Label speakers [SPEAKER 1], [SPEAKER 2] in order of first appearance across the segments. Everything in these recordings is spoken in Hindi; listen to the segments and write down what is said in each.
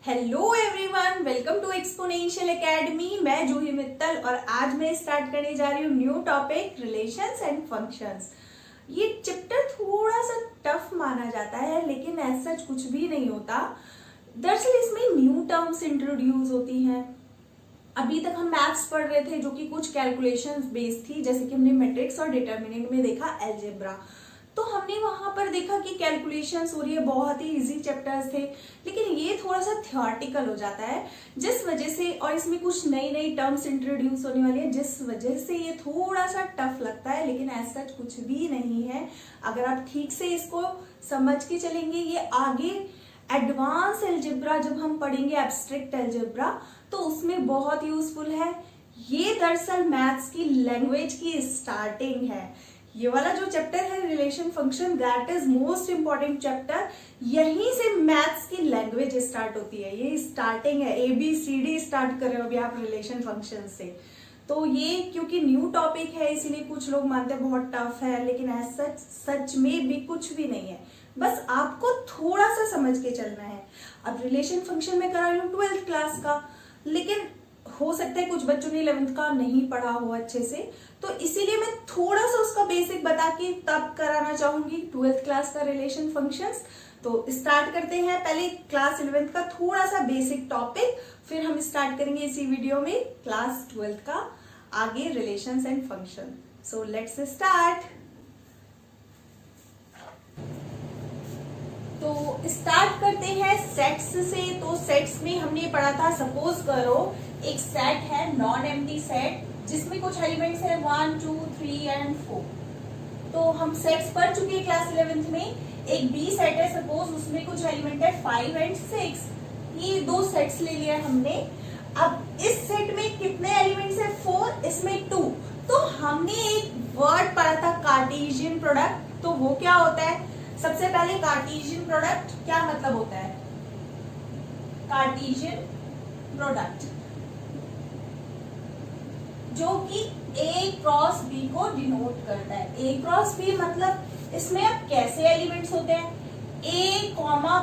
[SPEAKER 1] Hello everyone, welcome to exponential academy. मैं जूही मित्तल और आज मैं स्टार्ट करने जा रही हूँ new topic relations and functions. ये चैप्टर थोड़ा सा टफ माना जाता है, लेकिन ऐसा कुछ भी नहीं होता। दरअसल इसमें न्यू टर्म्स इंट्रोड्यूस होती हैं। अभी तक हम मैथ्स पढ़ रहे थे जो कि कुछ कैलकुलेशंस बेस्ड थी, जैसे कि हमने मैट्रिक्स और डिटर्मिनेंट में देखा अलजेब्रा। तो हमने वहां पर देखा कि कैलकुलेशंस हो रही है, बहुत ही इजी चैप्टर्स थे। लेकिन ये थोड़ा सा थियोरटिकल हो जाता है, जिस वजह से, और इसमें कुछ नई नई टर्म्स इंट्रोड्यूस होने वाली है, जिस वजह से ये थोड़ा सा टफ लगता है। लेकिन ऐसा कुछ भी नहीं है, अगर आप ठीक से इसको समझ के चलेंगे। ये आगे एडवांस अलजेब्रा जब हम पढ़ेंगे, एब्स्ट्रैक्ट अलजेब्रा, तो उसमें बहुत यूजफुल है। ये दरअसल मैथ्स की लैंग्वेज की स्टार्टिंग है। ये वाला जो चैप्टर है relation function, that is most important chapter. यहीं से मैथ्स की लैंग्वेज स्टार्ट होती है, ये स्टार्टिंग है। ABCD स्टार्ट कर रहे हो अभी आप रिलेशन फंक्शन से। तो ये क्योंकि न्यू टॉपिक है, इसीलिए कुछ लोग मानते हैं बहुत टफ है, लेकिन ऐसा सच में भी कुछ भी नहीं है। बस आपको थोड़ा सा समझ के चलना है। अब रिलेशन फंक्शन में करा रही हूँ 12th क्लास का, लेकिन हो सकता है कुछ बच्चों ने 11th का नहीं पढ़ा हो अच्छे से, तो इसीलिए मैं थोड़ा सा उसका बेसिक बता के तब कराना चाहूंगी 12th क्लास का रिलेशन फंक्शंस। तो स्टार्ट करते हैं। पहले क्लास 11th का थोड़ा सा बेसिक टॉपिक, फिर हम स्टार्ट करेंगे इसी वीडियो में क्लास 12th का आगे relations and function. So let's start. तो स्टार्ट करते हैं सेट्स से। तो सेट्स में हमने पढ़ा था, सपोज करो एक सेट है नॉन एम्प्टी सेट, जिसमें कुछ एलिमेंट्स है 1 2 3 एंड 4। तो हम सेट्स पढ़ चुके हैं क्लास 11th में। एक बी सेट है, सपोज उसमें कुछ एलिमेंट है 5 एंड 6। ये दो सेट्स ले लिया हमने। अब इस सेट में कितने एलिमेंट्स है? 4, इसमें 2। तो हमने एक वर्ड पढ़ा था कार्टेशियन प्रोडक्ट। तो वो क्या होता है? सबसे पहले कार्टेशियन प्रोडक्ट क्या मतलब होता है? कार्टेशियन प्रोडक्ट जो कि A क्रॉस B को डिनोट करता है। A क्रॉस B मतलब इसमें अब कैसे एलिमेंट्स होते हैं? A,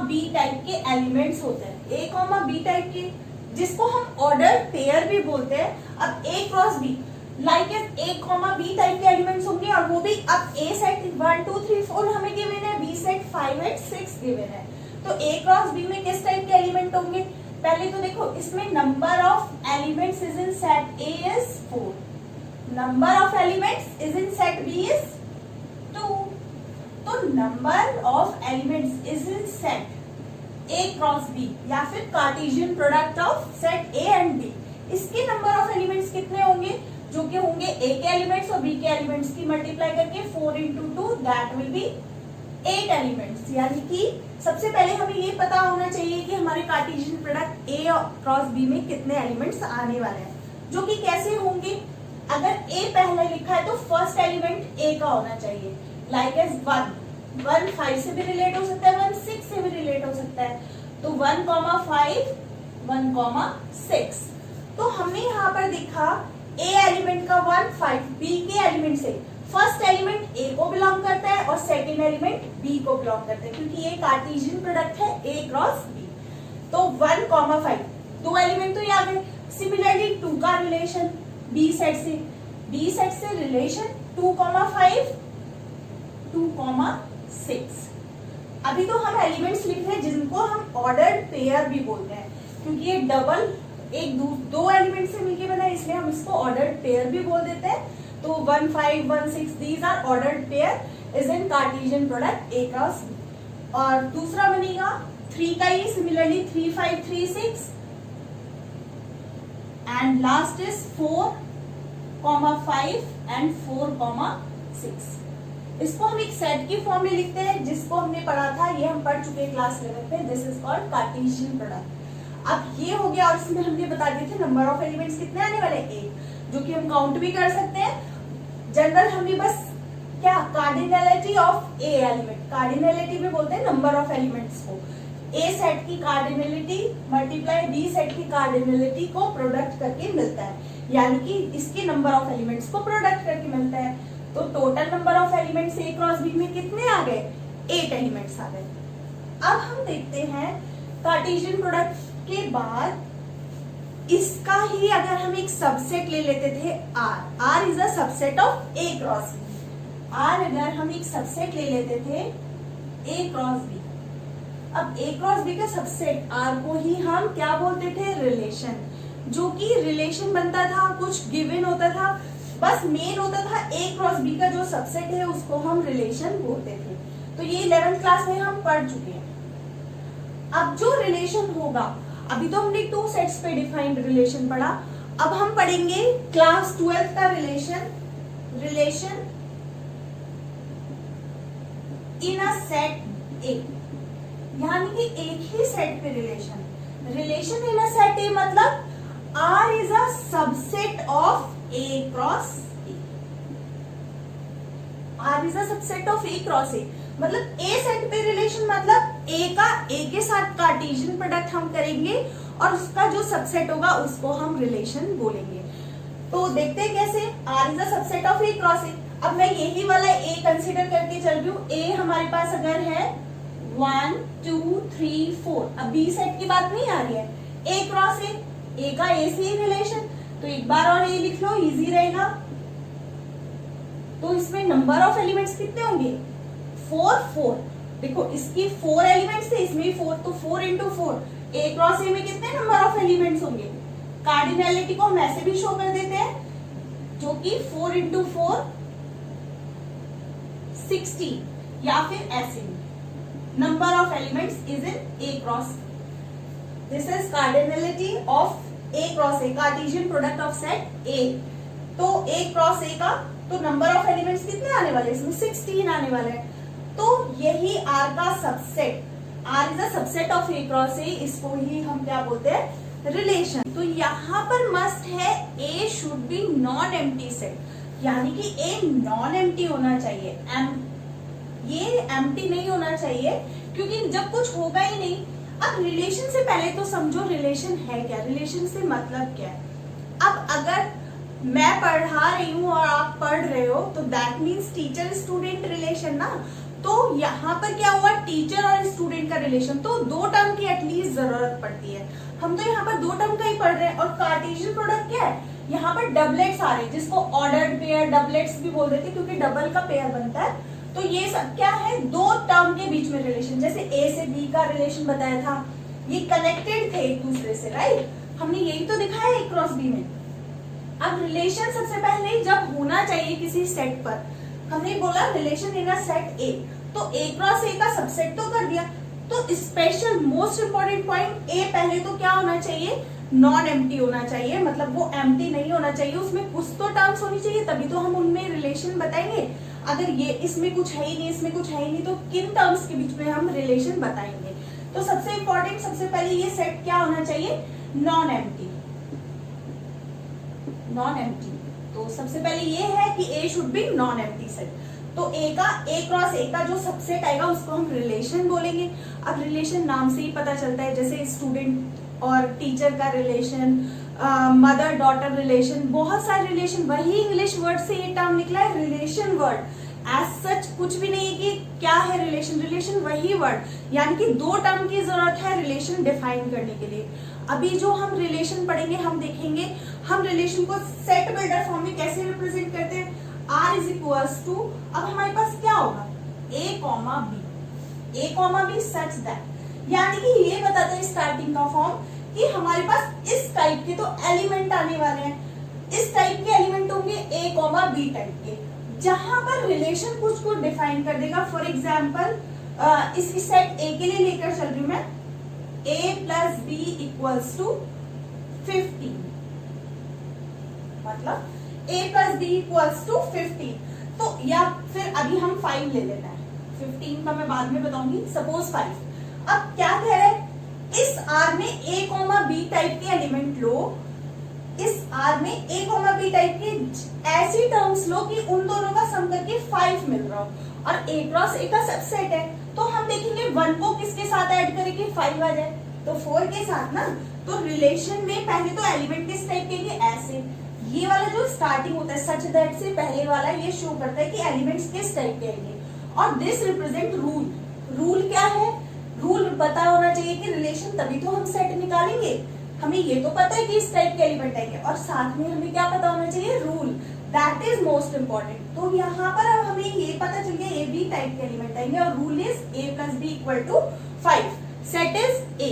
[SPEAKER 1] B टाइप के एलिमेंट्स होते हैं। A, B टाइप के, जिसको हम ऑर्डर पेयर भी बोलते हैं। अब A cross B like A, B type के एलिमेंट्स होंगे, और वो भी अब A सेट 1 2 3 4 हमें गिवन है, B सेट 5 एंड 6 गिवन है। तो A क्रॉस B में किस टाइप के एलिमेंट होंगे? पहले तो देखो, इसमें number of elements is in set A is 4, number of elements is in set B is 2। तो number of elements is in set A cross B या फिर Cartesian product of set A and B, इसके नंबर ऑफ एलिमेंट्स कितने होंगे? जो कि होंगे A के एलिमेंट्स और B के एलिमेंट्स की मल्टीप्लाई करके 4 into 2, that will be 8 elements. यानी कि सबसे पहले हमें ये पता होना चाहिए कि हमारे Cartesian product A cross B में कितने एलिमेंट्स आने वाले हैं, जो कि कैसे होंगे? अगर A पहले लिखा है तो फर्स्ट एलिमेंट A का होना चाहिए, लाइक एज 1 5 से भी रिलेट हो सकता है, 1 6 से भी रिलेट हो सकता है। तो 1, 5 1, 6। तो हमने यहाँ पर देखा A एलिमेंट का 1 5, B के एलिमेंट से फर्स्ट एलिमेंट A को बिलोंग करता है और सेकेंड एलिमेंट B को बिलोंग करता है, क्योंकि ये कार्टेशियन प्रोडक्ट है A क्रॉस B। तो 1, 5 दो एलिमेंट तो ये आ गए। सिमिलरली 2 का रिलेशन B सेट से रिलेशन 2, 5 2, 6। अभी तो हम एलिमेंट्स लिख रहे हैं जिनको हम ऑर्डर्ड पेयर भी बोलते हैं, क्योंकि ये डबल एक दो एलिमेंट से मिलके बना है, इसलिए हम इसको ऑर्डर्ड पेयर भी बोल देते हैं। तो 1 5 1 6 these are ordered pair is in cartesian product A cross B। और दूसरा बनेगा 3 का ही, similarly 3 5 3 6 and last is 4, 5 and 4, 6। इसको हम एक सेट की फॉर्म में लिखते हैं, जिसको हमने पढ़ा था, ये हम पढ़ चुके हैं क्लास 11 में। This is called Cartesian product. अब ये हो गया, और इसमें हमने बता दिए थे नंबर ऑफ एलिमेंट्स कितने आने वाले हैं, 1, जो कि हम काउंट भी कर सकते हैं। जनरल हमने बस क्या, cardinality of A element, cardinality में बोलते हैं नंबर ऑफ एलिमेंट्स को। A सेट की कार्डिनलिटी मल्टीप्लाई B सेट की कार्डिनलिटी को प्रोडक्ट करके मिलता है, यानी कि इसके नंबर ऑफ एलिमेंट्स को प्रोडक्ट करके मिलता है। तो total number of elements A cross B में कितने आ गए? 8 एलिमेंट्स आ गए। अब हम देखते हैं कार्टेशियन प्रोडक्ट उसके बाद इसका ही अगर हम एक सबसेट ले लेते थे R is a subset of A cross B. R अगर हम एक सबसेट ले लेते थे ए क्रॉस बी, अब ए क्रॉस बी का सबसेट आर को ही हम क्या बोलते थे, रिलेशन। जो कि रिलेशन बनता था, कुछ गिवन होता था, बस मेन होता था ए क्रॉस बी का जो सबसेट है उसको हम रिलेशन बोलते थे। तो ये 11th क्लास में हम पढ़ चुके हैं। अब जो रिलेशन होगा, अभी तो हमने 2 सेट्स पे डिफाइंड रिलेशन पढ़ा, अब हम पढ़ेंगे क्लास 12 का रिलेशन इन अ सेट ए, यानी कि एक ही सेट पे रिलेशन इन अ सेट ए मतलब R is a subset of A cross A. R is a subset of A cross A. मतलब A सेट पे रिलेशन मतलब A का A के साथ कार्टेशियन प्रोडक्ट हम करेंगे और उसका जो सबसेट होगा उसको हम रिलेशन बोलेंगे। तो देखते हैं कैसे। R is a subset of A cross A. अब मैं यही वाला A कंसीडर करके चल रही हूँ। A हमारे पास अगर है 1 2 3 4, अब B सेट की बात नहीं आ रही है, A क्रॉस A, ए का ए से ही रिलेशन, तो एक बार और ए लिख लो, इजी रहेगा। तो इसमें नंबर ऑफ एलिमेंट्स कितने होंगे, 4 4। देखो इसकी 4 एलिमेंट्स थे, इसमें 4, तो 4 into 4। ए क्रॉस ए में कितने नंबर ऑफ एलिमेंट्स होंगे, कार्डिनैलिटी को हम ऐसे भी शो कर देते हैं, जो कि 4 into 4 60, या फिर ऐसे number of elements is in A cross. This is cardinality of A cross A, Cartesian product of set A। तो A क्रॉस A का तो नंबर ऑफ एलिमेंट्स कितने आने वाले, इसमें 16 आने वाले हैं। तो यही R का subset, R is a subset of A cross A, इसको ही हम क्या बोलते हैं, रिलेशन। तो यहाँ पर मस्ट है A should be non empty set, यानी कि A नॉन एम्प्टी होना चाहिए, ये एम्प्टी नहीं होना चाहिए, क्योंकि जब कुछ होगा ही नहीं। अब रिलेशन से पहले तो समझो रिलेशन है क्या, रिलेशन से मतलब क्या है। अब अगर मैं पढ़ा रही हूँ और आप पढ़ रहे हो तो that means teacher student relation ना। तो यहाँ पर क्या हुआ, टीचर और स्टूडेंट का रिलेशन, तो 2 टर्म की एटलीस्ट जरूरत पड़ती है। हम तो यहाँ पर 2 टर्म का ही पढ़ रहे हैं। और कार्टेशियन प्रोडक्ट क्या है, यहाँ पर डबलेट्स आ रहे हैं, जिसको ऑर्डर्ड पेयर डबलेट्स भी बोल देते हैं, क्योंकि डबल का पेयर बनता है। तो ये सब क्या है, 2 टर्म के बीच में रिलेशन। जैसे ए से बी का रिलेशन बताया था, ये कनेक्टेड थे एक दूसरे से, राइट। हमने यही तो दिखाया ए क्रॉस बी में। अब रिलेशन सबसे पहले जब होना चाहिए किसी सेट पर, हमने बोला रिलेशन इन अ सेट ए, तो ए क्रॉस ए का सबसेट तो कर दिया। तो स्पेशल मोस्ट इंपॉर्टेंट पॉइंट, ए पहले तो क्या होना चाहिए, नॉन एम्प्टी होना चाहिए, मतलब वो एम्प्टी नहीं होना चाहिए, उसमें कुछ तो टर्म्स होनी चाहिए, तभी तो हम उनमें रिलेशन बताएंगे। अगर ये इसमें कुछ है ही नहीं, इसमें कुछ है ही नहीं, तो किन टर्म्स के बीच में हम रिलेशन बताएंगे। तो सबसे इंपॉर्टेंट, सबसे पहले ये सेट क्या होना चाहिए, नॉन एम्प्टी, नॉन एम्प्टी। तो सबसे पहले ये है कि A should be non empty set. तो ए क्रॉस ए का जो सबसेट आएगा उसको हम रिलेशन बोलेंगे। अब रिलेशन नाम से ही पता चलता है, जैसे स्टूडेंट और टीचर का रिलेशन, मदर डॉटर रिलेशन, बहुत सारे रिलेशन, वही इंग्लिश वर्ड से ये टर्म निकला है रिलेशन वर्ड। एज सच कुछ भी नहीं है कि क्या है रिलेशन, रिलेशन वही वर्ड, यानी कि 2 टर्म की जरूरत है रिलेशन डिफाइन करने के लिए। अभी जो हम रिलेशन पढ़ेंगे, हम देखेंगे हम रिलेशन को सेट बिल्डर फॉर्म में कैसे रिप्रेजेंट करते हैं। R इज इक्वल्स टू, अब हमारे पास क्या होगा, A comma B such that, यानी कि ये बताते हैं स्टार्टिंग का फॉर्म कि हमारे पास इस टाइप के तो एलिमेंट आने वाले हैं, इस टाइप के एलिमेंट होंगे A कॉमा B टाइप के, जहां पर रिलेशन कुछ को डिफाइन कर देगा। फॉर एग्जाम्पल इस सेट A के लिए लेकर चल रही हूं मैं, A plus B equals to 15, मतलब A plus B equals to 15। तो या फिर अभी हम 5 ले लेना है, 15 का मैं बाद में बताऊंगी, सपोज 5। अब क्या कह रहे हैं, इस R में A कॉमा B टाइप के एलिमेंट लो, इस R में A कॉमा B टाइप के ऐसी टर्म्स लो कि उन दोनों का सम करके 5 मिल रहा हो, और A क्रॉस A का सबसेट है, तो हम देखेंगे 1 को किसके साथ ऐड करेंगे, 5 आ जाए, तो 4 के साथ ना। तो रिलेशन में पहले तो एलिमेंट किस टाइप के, ऐसे, ये वाला जो स्टार्टिंग होता है सच दैट से पहले वाला, ये शो करता है कि एलिमेंट्स किस टाइप के आएंगे। और दिस रिप्रेजेंट रूल। रूल क्या है, रूल पता होना चाहिए कि रिलेशन, तभी तो हम सेट निकालेंगे। हमें ये तो पता है कि इस टाइप के एलिमेंट आएंगे, और साथ में हमें क्या पता होना चाहिए, rule, that is most important. तो यहाँ पर अब हमें ये पता चल गया ए बी टाइप के एलिमेंट आएंगे, और rule is A plus B equal to 5, set is A.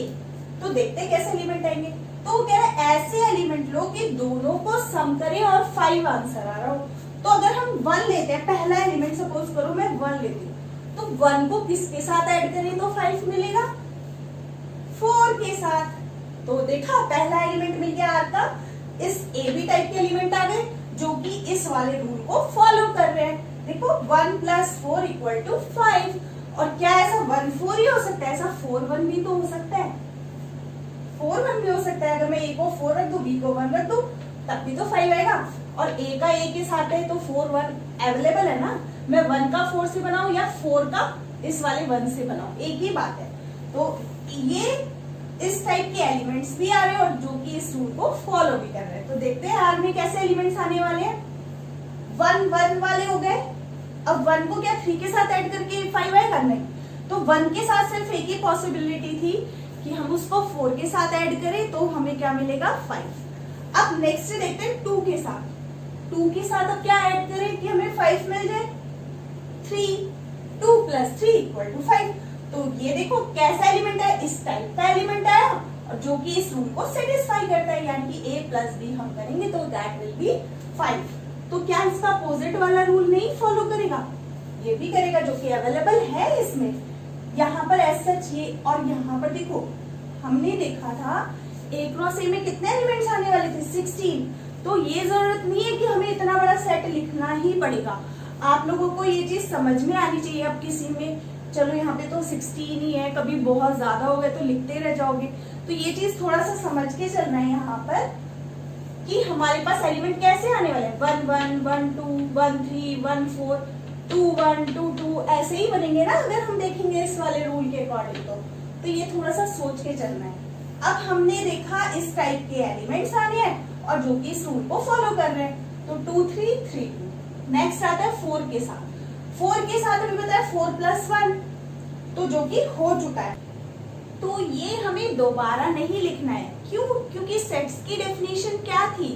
[SPEAKER 1] तो देखते हैं कैसे एलिमेंट आएंगे। तो क्या है, ऐसे एलिमेंट लो कि दोनों को सम करें और 5 आंसर आ रहा हो। तो अगर हम 1 लेते हैं, पहला एलिमेंट सपोज करो मैं 1 लेती हूँ, तो 1 को किसके साथ ऐड करें तो 5 मिलेगा, 4 के साथ। तो देखा, पहला एलिमेंट मिल गया आपका, इस ए बी टाइप के एलिमेंट आ गए जो कि इस वाले रूल को फॉलो कर रहे हैं। देखो 1 + 4 = 5, और क्या ऐसा 1 4 ही हो सकता है, ऐसा 4 1 भी तो हो सकता है, 4 1 भी हो सकता है। अगर मैं ए को 4 रख दूं, बी को 1 रख दूं, तब भी तो 5 आएगा। और ए का ए के साथ है तो 4 1 अवेलेबल है ना, मैं 1 का 4 से बनाऊं या 4 का इस वाले 1 से बनाऊं, एक ही बात है। तो ये इस टाइप के एलिमेंट्स भी आ रहे हैं और जो कि इस रूल को फॉलो भी कर रहे हैं। तो देखते हैं आर में कैसे एलिमेंट्स आने वाले हैं। 1 1 वाले हो गए, अब 1 को क्या 3 के साथ ऐड करके 5 आएगा, नहीं। तो 1 के साथ सिर्फ एक ही पॉसिबिलिटी थी कि हम उसको 4 के साथ ऐड करें, तो हमें क्या मिलेगा, 5। अब नेक्स्ट देखते हैं 2 के साथ। 2 के साथ अब क्या ऐड करें कि हमें 5 मिल जाए, 3, 2 + 3 = 5। तो ये देखो कैसा एलिमेंट है, इस टाइप का एलिमेंट आया, और जो कि इस रूल को सेटिस्फाई करता है, यानी कि a + b हम करेंगे तो दैट विल बी 5। तो क्या इसका अपोजिट वाला रूल नहीं फॉलो करेगा, ये भी करेगा, जो कि अवेलेबल है इसमें। यहाँ पर एज सच ये, और यहाँ पर देखो हमने देखा था a क्रॉस a में कितने एलिमेंट्स आने वाले थे, 16। तो ये जरूरत नहीं है कि हमें इतना बड़ा सेट लिखना ही पड़ेगा। आप लोगों को ये चीज समझ में आनी चाहिए। अब किसी में चलो यहाँ पे तो 16 ही है, कभी बहुत ज्यादा हो गए तो लिखते रह जाओगे। तो ये चीज थोड़ा सा समझ के चलना है यहाँ पर कि हमारे पास एलिमेंट कैसे आने वाले हैं, 1 1 1 2 1 3 1 4 2 1 2 2 ऐसे ही बनेंगे ना, अगर हम देखेंगे इस वाले रूल के अकॉर्डिंग। तो ये थोड़ा सा सोच के चलना है। अब हमने देखा इस टाइप के एलिमेंट्स आने हैं और जो कि इस रूल को फॉलो कर रहे हैं। तो 2 3 3 2। नेक्स्ट आता है 4 के साथ। 4 के साथ हमें पता है 4 + 1, तो जो कि हो चुका है। तो ये हमें दोबारा नहीं लिखना है, क्यों, क्योंकि सेट्स की डेफिनेशन क्या थी,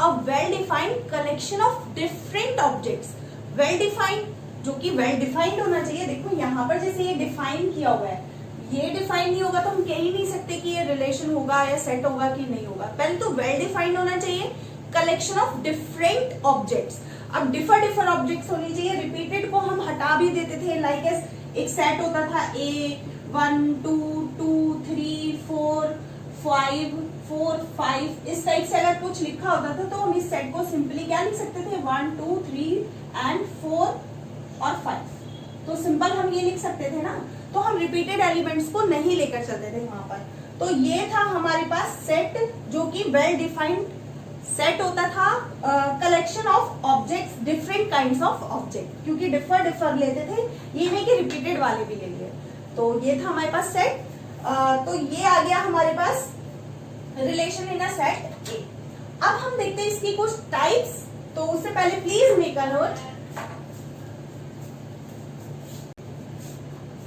[SPEAKER 1] a well defined collection of different objects. Well defined, जो कि वेल डिफाइंड होना चाहिए। देखो यहाँ पर जैसे ये डिफाइन किया हुआ है, ये डिफाइन नहीं होगा तो हम कह ही नहीं सकते कि ये रिलेशन होगा या सेट होगा कि नहीं होगा। पहले तो वेल डिफाइंड होना चाहिए, कलेक्शन ऑफ डिफरेंट ऑब्जेक्ट्स। अब डिफर ऑब्जेक्ट्स होने चाहिए। रिपीटेड को हम हटा भी देते थे, लाइक एक सेट होता था A 1 2 2 3 4 5 4 5, इस टाइप से अगर कुछ लिखा होता था तो हम इस सेट को सिंपली क्या लिख सकते थे, 1 2 3 and 4 और 5। तो सिंपल हम ये लिख सकते थे ना। तो हम रिपीटेड एलिमेंट्स को नहीं लेकर चलते थे वहां पर। तो ये था हमारे पास सेट, जो कि वेल डिफाइंड सेट होता था, collection of objects, different kinds of object, क्योंकि डिफर लेते थे, ये नहीं कि रिपीटेड वाले भी ले लिए। तो ये था हमारे पास सेट। तो ये आ गया हमारे पास रिलेशन इन अ सेट ए। अब हम देखते हैं इसकी कुछ टाइप्स। तो उससे पहले प्लीज मेक अ नोट।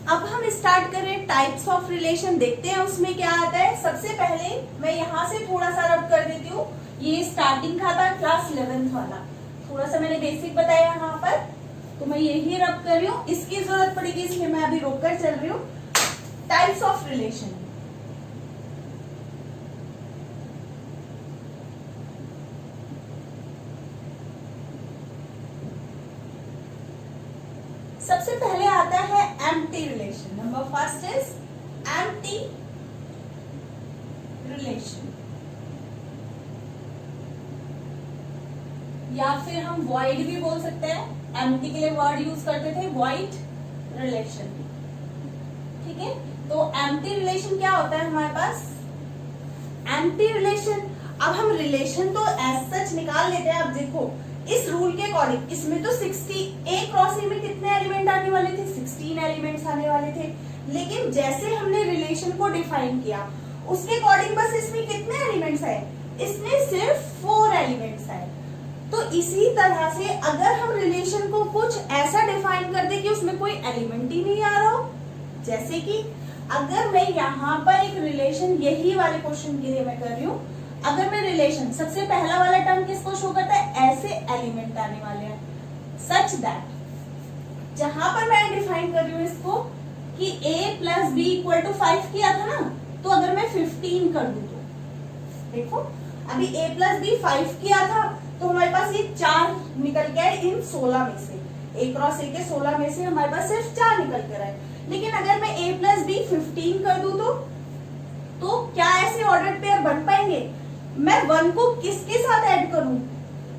[SPEAKER 1] अब हम स्टार्ट करें टाइप्स ऑफ रिलेशन, देखते हैं उसमें क्या आता है। सबसे पहले मैं यहाँ से थोड़ा सा रब कर देती हूँ। ये स्टार्टिंग का था क्लास 11th वाला, थोड़ा सा मैंने बेसिक बताया यहाँ पर, तो मैं यही रब कर रही हूँ। इसकी जरूरत पड़ेगी इसलिए मैं अभी रोक कर चल रही हूँ। टाइप्स ऑफ रिलेशन, सबसे पहले आता है empty relation. Number first is empty relation, या फिर हम वॉइड भी बोल सकते हैं। एम्प्टी के लिए वर्ड यूज करते थे वॉइड रिलेशन, ठीक है। तो एम्प्टी रिलेशन क्या होता है हमारे पास, एम्प्टी रिलेशन। अब हम रिलेशन तो एज सच निकाल लेते हैं। अब देखो इस रूल के अकॉर्डिंग इसमें तो 60 A क्रॉस A में कितने एलिमेंट आने वाले थे, 16 एलिमेंट्स आने वाले थे। लेकिन जैसे हमने रिलेशन को डिफाइन किया उसके अकॉर्डिंग बस इसमें कितने एलिमेंट्स आए, इसमें सिर्फ 4 एलिमेंट्स आए। तो इसी तरह से अगर हम रिलेशन को कुछ ऐसा डिफाइन कर दे कि उसमें कोई एलिमेंट ही नहीं आ रहा हो, जैसे कि अगर मैं यहाँ पर एक रिलेशन, यही वाले क्वेश्चन के लिए मैं कर रही हूँ, अगर मैं रिलेशन, सबसे पहला वाला टर्म किसको शो करता है, ऐसे एलिमेंट आने वाले हैं, सच दैट, जहां पर मैं डिफाइन कर रही हूँ इसको कि a plus B equal to 5 किया था ना, तो अगर मैं 15 कर दूं तो देखो, अभी a प्लस बी 5 किया था, तो हमारे पास ये 4 निकल के आए इन 16 में से, a क्रॉस a के 16 में से हमारे पास सिर्फ 4 निकल कर आए। लेकिन अगर मैं a प्लस बी 15 कर दूं तो क्या ऐसे ऑर्डर पेयर बन पाएंगे? मैं 1 को किसके साथ ऐड करूं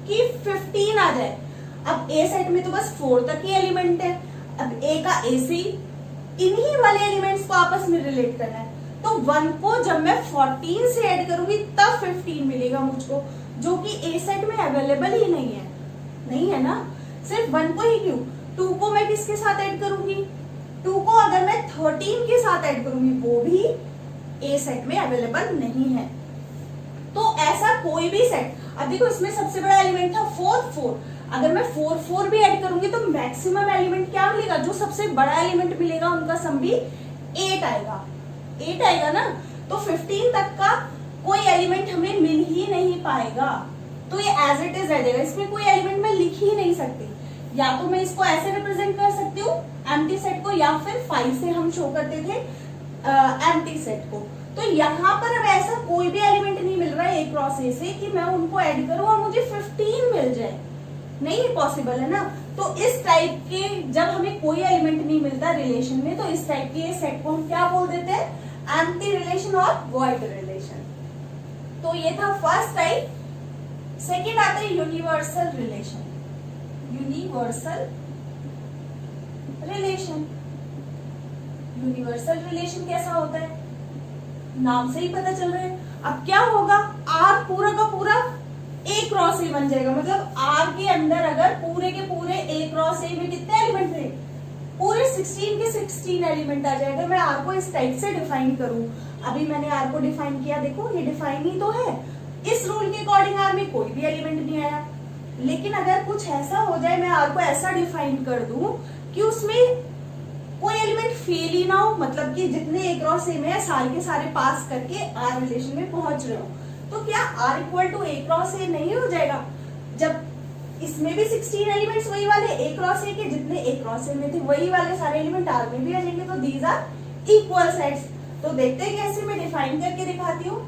[SPEAKER 1] कि 15 आ जाए? अब a सेट में तो बस 4 तक ही एलिमेंट है, अब a का a से इन्हीं वाले एलिमेंट्स को आपस में रिलेट करना है, तो 1 को जब मैं 14 से ऐड करूंगी तब 15 मिलेगा मुझको, जो कि a सेट में अवेलेबल ही नहीं है ना। सिर्फ 1 को ही क्यों, 2 को मैं किसके साथ ऐड करूंगी, 2 को अगर मैं 13 के साथ ऐड करूंगी वो भी a सेट में अवेलेबल नहीं है। तो ऐसा कोई भी सेट, अब देखो इसमें सबसे बड़ा एलिमेंट था 4, अगर मैं 4 भी ऐड करूंगी तो मैक्सिमम एलिमेंट क्या मिलेगा, जो सबसे बड़ा एलिमेंट मिलेगा उनका सम भी 8 आएगा ना। तो 15 तक का कोई एलिमेंट हमें मिल ही नहीं पाएगा, तो ये एज इट इज रह जाएगा, इसमें कोई एलिमेंट मैं लिख ही नहीं सकती। या तो मैं इसको ऐसे रिप्रेजेंट कर सकती हूँ एम्प्टी सेट को, या फिर 5 से हम शो करते थे एम्प्टी सेट को। तो यहाँ पर अब ऐसा कोई भी एलिमेंट नहीं मिल रहा है a क्रॉस a से कि मैं उनको ऐड करूं और मुझे 15 मिल जाए, नहीं पॉसिबल है ना। तो इस टाइप के जब हमें कोई एलिमेंट नहीं मिलता रिलेशन में, तो इस टाइप के सेट को हम क्या बोल देते हैं, एम्प्टी रिलेशन और वॉइड रिलेशन। तो ये था फर्स्ट टाइप। सेकेंड आता है यूनिवर्सल रिलेशन। यूनिवर्सल रिलेशन कैसा होता है, नाम से ही पता चल रहा है। अब क्या होगा, R पूरा का पूरा a क्रॉस a बन जाएगा, मतलब R के अंदर अगर पूरे के पूरे a क्रॉस a में कितने एलिमेंट थे, पूरे 16 के 16 एलिमेंट आ जाएगा। मैं R को इस टाइप से डिफाइन करूं, अभी मैंने R को डिफाइन किया, देखो ये डिफाइन ही तो है, इस रूल के अकॉर्डिंग R में कोई भी एलिमेंट नहीं आया। लेकिन अगर कुछ ऐसा हो जाए, मैं R को ऐसा डिफाइन कर दूं कि उसमें कोई एलिमेंट फेल ही ना हो, मतलब कि जितने a क्रॉस a में है सारे के सारे पास करके R रिलेशन में पहुंच रहे हो, तो क्या R equal to a cross a नहीं हो जाएगा? जब इसमें भी 16 एलिमेंट्स वही वाले a क्रॉस a के, जितने a क्रॉस a में थे वही वाले सारे एलिमेंट R में भी आ जाएंगे, तो दीज आर इक्वल सेट्स। तो देखते हैं कैसे मैं डिफाइन करके दिखाती हूँ।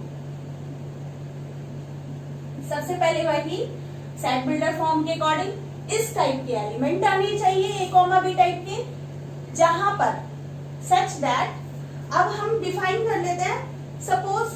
[SPEAKER 1] सबसे पहले वही सेट बिल्डर फॉर्म के अकॉर्डिंग इस टाइप के एलिमेंट आने चाहिए a कॉमा b टाइप के, जहां पर सच दैट, अब हम डिफाइन कर लेते हैं, सपोज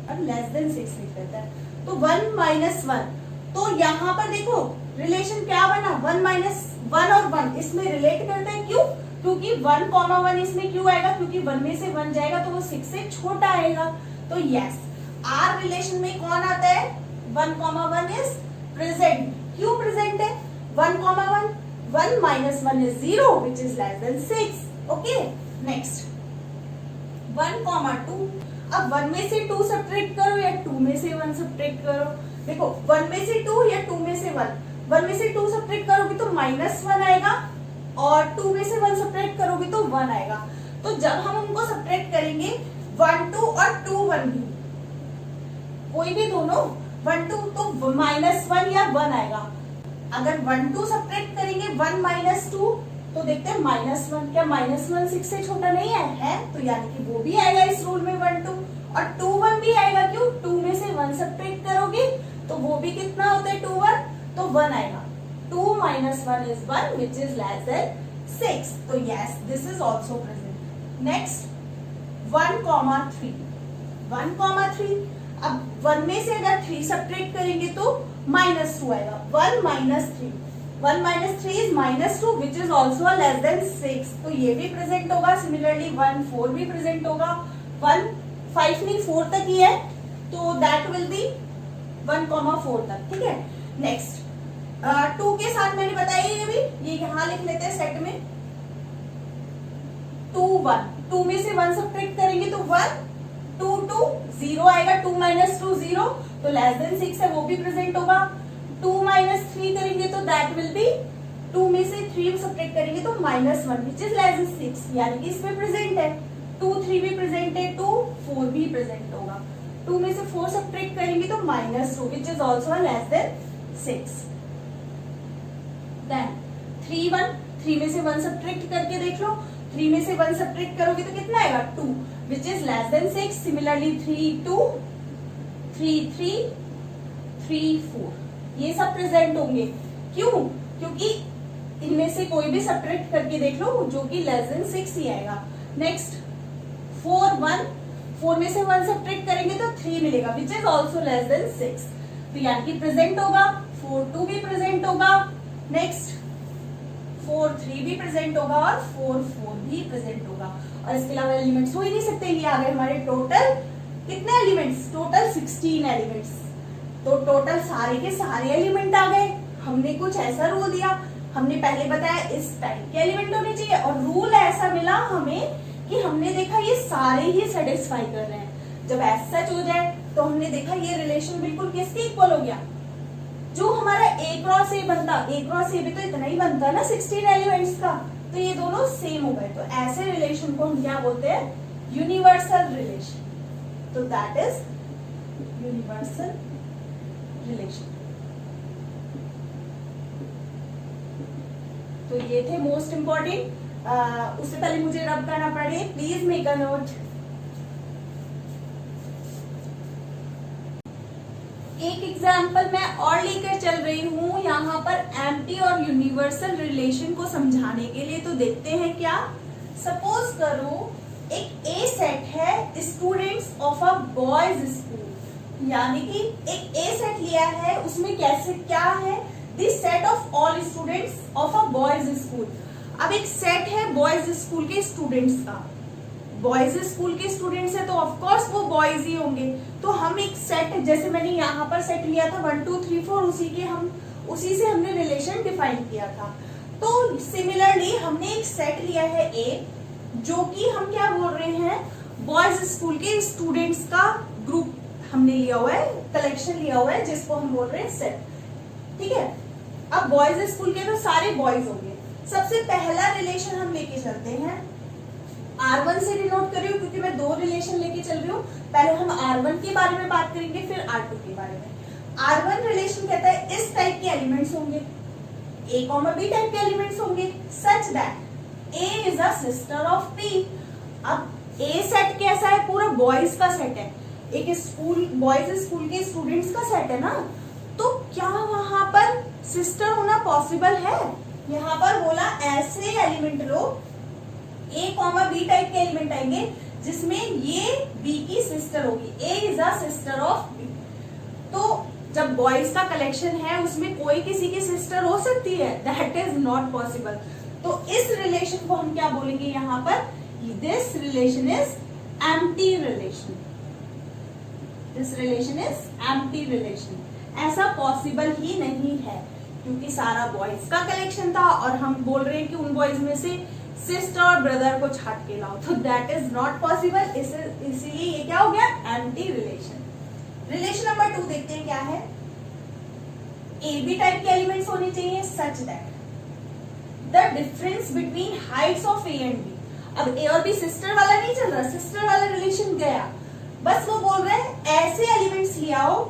[SPEAKER 1] अब लेस देन 6 लिख लेते हैं, तो 1 माइनस 1, तो यहां पर देखो रिलेशन क्या बना, 1 माइनस 1 और 1 इसमें रिलेट करते हैं, क्यों, क्योंकि 1 कॉमा 1 इसमें क्यों आएगा, क्योंकि 1 में से 1 जाएगा तो वो 6 से छोटा आएगा। तो यस, आर रिलेशन में कौन आता है, 1 कॉमा 1 इज प्रेजेंट। क्यों प्रेजेंट है, 1 comma 1, 1 minus 1 is 0 which is less than 6। Okay, next 1 comma 2, अब 1 में से 2 सब्ट्रैक्ट करो या 2 में से 1 सब्ट्रैक्ट करो। देखो 1 में से 2 या 2 में से 1 में से 2 सब्ट्रैक्ट करोगे तो -1 आएगा, और 2 में से 1 सब्ट्रैक्ट करोगे तो 1 आएगा। तो जब हम उनको सब्ट्रैक्ट करेंगे 1 2 और 2 1 भी, कोई भी दोनों 1 2 तो -1 या 1 आएगा। अगर 1 2 सब्ट्रैक्ट करेंगे 1 माइनस 2, तो देखते हैं -1, क्या -1 6 से छोटा नहीं है? तो यानी कि वो भी आएगा इस रूल में 1 2, और 2 1 भी आएगा, क्यों, 2 में से 1 सब्ट्रैक्ट करोगे तो वो भी कितना होता है 2 1, तो 1 आएगा। 2 minus 1 is 1 which is less than 6, तो yes this is also present. Next 1 comma 3, 1 comma 3, अब 1 में से अगर 3 सब्ट्रैक्ट करेंगे तो -2 आएगा। 1 minus 3, 1 minus 3 is -2 which is also less than 6, तो ये भी प्रेजेंट होगा। सिमिलरली 1 4 भी प्रेजेंट होगा, 1 5 नहीं 4 तक ही है, तो दैट विल बी 1 कॉमा 4 तक, ठीक है। नेक्स्ट 2 के साथ मैंने बताया ये भी, ये यहां लिख लेते हैं सेट में 2 1, 2 में से 1 सब्ट्रैक्ट करेंगे तो 1 2 2 0 आएगा, 2 माइनस 2 0, तो लेस देन 6 है, वो भी प्रेजेंट होगा। 2 माइनस 3 करेंगे तो दैट विल बी 2 में से 3 सब्ट्रैक्ट करेंगे तो -1 विच इज लेस देन 6, यानी कि इसमें प्रेजेंट है। 2 3 भी प्रेजेंट है, 2 4 भी प्रेजेंट होगा। 2 में से 4 सब्ट्रैक्ट करेंगे तो -2 which is also less than 6। Then 3 1, 3 में से 1 सब्ट्रैक्ट करके देख लो। 3 में से 1 सब्ट्रैक्ट करोगे तो कितना आएगा 2 which is less than 6। Similarly 3 2, 3 3, 3 4, ये सब प्रेजेंट होंगे। क्यों? क्योंकि इनमें से कोई भी सब्ट्रैक्ट करके देख लो जो कि लेस देन 6 ही आएगा। नेक्स्ट 4 1, 4 में से 1 सब्ट्रैक्ट करेंगे तो 3 मिलेगा विच इज ऑल्सो लेस देन 6, तो यानी कि प्रेजेंट होगा। 4 2 भी प्रेजेंट होगा। नेक्स्ट 4 3 भी प्रेजेंट होगा और 4 4 भी प्रेजेंट होगा। और इसके अलावा एलिमेंट्स हो ही नहीं सकते। ये आ गए हमारे टोटल कितने एलिमेंट्स, टोटल 16 एलिमेंट्स। तो टोटल सारे के सारे एलिमेंट आ गए। हमने कुछ ऐसा रूल दिया, हमने पहले बताया इस टाइप के एलिमेंट होने चाहिए, और रूल ऐसा मिला हमें कि हमने देखा ये सारे ही सेटिस्फाई कर रहे हैं। जब ऐसा सच हो जाए तो हमने देखा ये रिलेशन बिल्कुल किसके इक्वल हो गया, जो हमारा A क्रॉस A बनता, A क्रॉस A भी तो इतना ही बनता ना 16 एलिमेंट्स का, तो ये दोनों सेम हो गए। तो ऐसे रिलेशन को हम क्या बोलते हैं, यूनिवर्सल रिलेशन। तो दैट इज यूनिवर्सल रिलेशन। तो ये थे मोस्ट इंपॉर्टेंट। उससे पहले मुझे रब करना पड़े, प्लीज मेक अ नोट। एक एग्जाम्पल मैं और लेकर चल रही हूँ यहाँ पर एम्प्टी और यूनिवर्सल रिलेशन को समझाने के लिए। तो देखते हैं क्या। सपोज करो एक ए सेट है students of a boys school, यानी कि एक ए सेट लिया है, उसमें कैसे क्या है, this set of all students of a boys school. अब एक सेट है बॉयज स्कूल के स्टूडेंट्स का, बॉयज स्कूल के स्टूडेंट्स है तो ऑफ कोर्स वो बॉयज ही होंगे। तो हम एक सेट, जैसे मैंने यहाँ पर सेट लिया था 1 2 3 4, उसी से हमने रिलेशन डिफाइन किया था। तो सिमिलरली हमने एक सेट लिया है ए, जो कि हम क्या बोल रहे हैं, बॉयज स्कूल के स्टूडेंट्स का ग्रुप हमने लिया हुआ है, कलेक्शन लिया हुआ है, जिसको हम बोल रहे हैं सेट। ठीक है। अब बॉयज स्कूल के तो सारे बॉयज होंगे। सबसे पहला रिलेशन हम लेके चलते हैं, R1 से डिनोट कर रही हूँ क्योंकि मैं दो रिलेशन लेके चल रही हूँ। पहले हम R1 के बारे में बात करेंगे, फिर R2 के बारे में। R1 रिलेशन कहता है इस टाइप के एलिमेंट्स होंगे, A, B टाइप के एलिमेंट्स होंगे, such that A is a sister of P। अब A सेट कैसा है, पूरा बॉयज का सेट है, एक स्कूल बॉयज स्कूल के स्टूडेंट्स का सेट है ना, तो क्या वहां पर सिस्टर होना पॉसिबल है? यहाँ पर बोला ऐसे element low, A, B type के एलिमेंट आएंगे जिसमें ये B की सिस्टर होगी, A is a sister of B। तो जब बॉयज का कलेक्शन है उसमें कोई किसी की सिस्टर हो सकती है? That is not possible. तो इस रिलेशन को हम क्या बोलेंगे यहाँ पर, this relation is empty relation, this relation is empty relation. ऐसा पॉसिबल ही नहीं है क्योंकि सारा बॉयज का कलेक्शन था और हम बोल रहे हैं कि उन बॉयज में से सिस्टर और ब्रदर को छाट के लाओ, तो दैट इज नॉट पॉसिबल। इसीलिए ये क्या हो गया, एम्प्टी रिलेशन। रिलेशन नंबर 2 देखते हैं क्या है। ए बी टाइप के एलिमेंट्स होने चाहिए such that the difference between heights of A and B. अब ए और बी सिस्टर वाला नहीं चल रहा, सिस्टर वाला रिलेशन गया, बस वो बोल रहे हैं ऐसे एलिमेंट्स ले आओ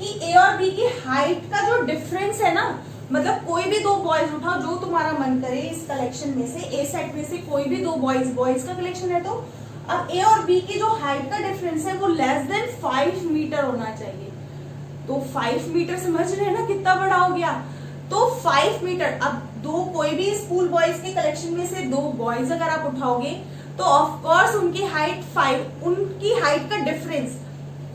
[SPEAKER 1] कि ए और बी की हाइट का जो डिफरेंस है ना, मतलब कोई भी दो बॉयज उठाओ जो तुम्हारा मन करे इस कलेक्शन में से, ए सेट में से कोई भी दो बॉयज का कलेक्शन है, तो अब ए और बी की जो हाइट का डिफरेंस है वो लेस देन 5 मीटर होना चाहिए। तो 5 मीटर समझ रहे हैं ना कितना बड़ा हो गया, तो 5 मीटर। अब दो कोई भी स्कूल बॉयज के कलेक्शन में से दो बॉयज अगर आप उठाओगे तो ऑफ कोर्स उनकी हाइट का डिफरेंस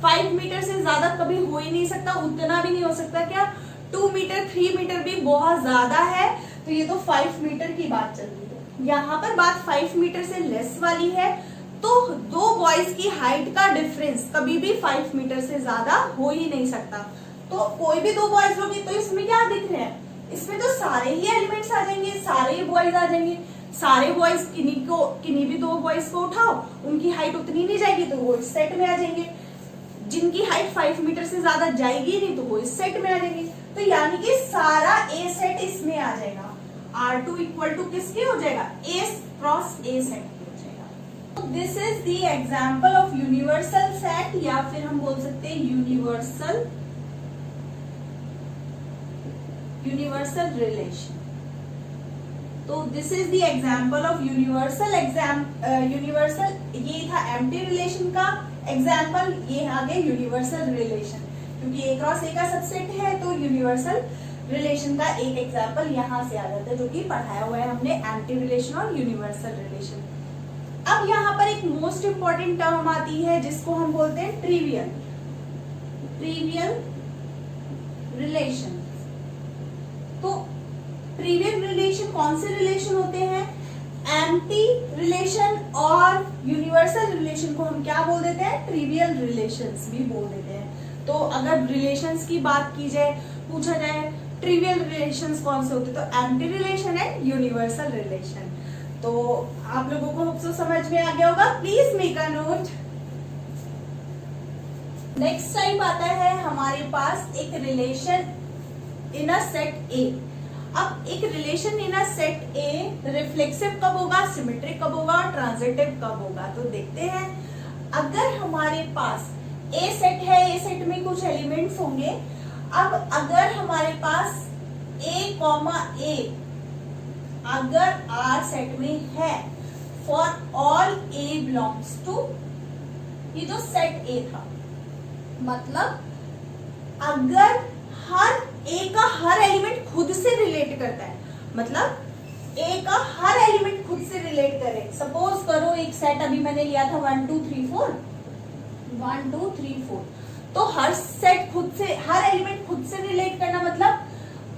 [SPEAKER 1] 5 मीटर से ज्यादा कभी हो ही नहीं सकता, उतना भी नहीं हो सकता। क्या 2 मीटर 3 मीटर भी बहुत ज्यादा है, तो ये तो 5 मीटर की बात चल रही है। यहाँ पर बात 5 मीटर से लेस वाली है, तो दो बॉयज की हाइट का डिफरेंस कभी भी 5 मीटर से ज्यादा हो ही नहीं सकता। तो कोई भी दो बॉयज होगी तो इसमें क्या दिख रहे हैं, इसमें तो सारे ही एलिमेंट्स आ जाएंगे, सारे ही बॉयज आ जाएंगे। सारे बॉयज किन्हीं भी दो बॉयज को उठाओ, उनकी हाइट उतनी नहीं जाएगी तो वो इस सेट में आ जाएंगे। जिनकी हाइट 5 मीटर से ज्यादा जाएगी नहीं तो वो इस सेट में आ जाएंगे। तो यानी कि सारा ए सेट इसमें आ जाएगा। R2 इक्वल टू किसके हो जाएगा, ए क्रॉस ए सेट के हो जाएगा। This is the example of universal set, या फिर हम बोल सकते हैं यूनिवर्सल रिलेशन। तो this is the example of universal ये था एम्प्टी रिलेशन का एग्जांपल, ये आगे यूनिवर्सल रिलेशन, क्योंकि ए क्रॉस ए का सबसेट है तो यूनिवर्सल रिलेशन का एक एग्जांपल यहाँ से आ जाता है, जो कि पढ़ाया हुआ है हमने एम्प्टी रिलेशन और यूनिवर्सल रिलेशन। अब यहाँ पर एक मोस्ट इंपॉर्टेंट टर्म आती है जिसको हम बोलते हैं ट्रिवियल रिलेशन। तो ट्रिवियल रिलेशन कौन से रिलेशन होते हैं, एम्प्टी रिलेशन और यूनिवर्सल रिलेशन को हम क्या बोल देते हैं, ट्रिवियल रिलेशंस भी बोल देते हैं। तो अगर रिलेशंस की बात की जाए, पूछा जाए ट्रिवियल रिलेशंस कौन से होते हैं, तो empty relation and universal relation. तो आप लोगों को होप सो समझ में आ गया होगा, please make a note. Next type आता है हमारे पास एक रिलेशन इन अ सेट ए। अब एक relation in a set a reflexive कब होगा, सिमेट्रिक कब होगा, ट्रांजिटिव कब होगा। तो देखते हैं, अगर हमारे पास ए सेट है, ए सेट में कुछ एलिमेंट्स होंगे। अब अगर हमारे पास ए कॉमा ए अगर आर सेट में है, for all A belongs to, ये जो सेट ए था, मतलब अगर हर ए का हर एलिमेंट खुद से रिलेट करता है, मतलब ए का हर एलिमेंट खुद से रिलेट करे। सपोज करो एक सेट अभी मैंने लिया था 1 2 3 4 1 2 3 4, तो हर सेट खुद से, हर एलिमेंट खुद से रिलेट करना मतलब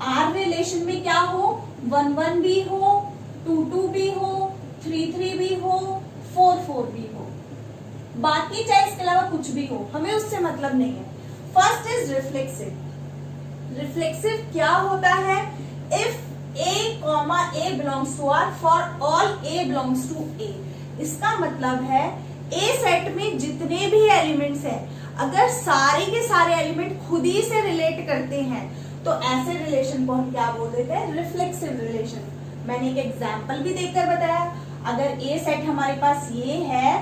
[SPEAKER 1] आर रिलेशन में क्या हो, 1 1 भी हो, 2 2 भी हो, 3 3 भी हो, 4 4 भी हो, बाकी चाहे इसके अलावा कुछ भी हो, हमें उससे मतलब नहीं है। First is reflexive. रिफ्लेक्सिव क्या होता है, if A comma A belongs to R, for all A belongs to A. इसका मतलब है ए सेट में जितने भी एलिमेंट्स हैं, अगर सारे के सारे एलिमेंट खुद ही से रिलेट करते हैं, तो ऐसे रिलेशन को हम क्या बोल देते हैं, रिफ्लेक्सिव रिलेशन। मैंने एक एग्जांपल भी देकर बताया, अगर ए सेट हमारे पास ये है,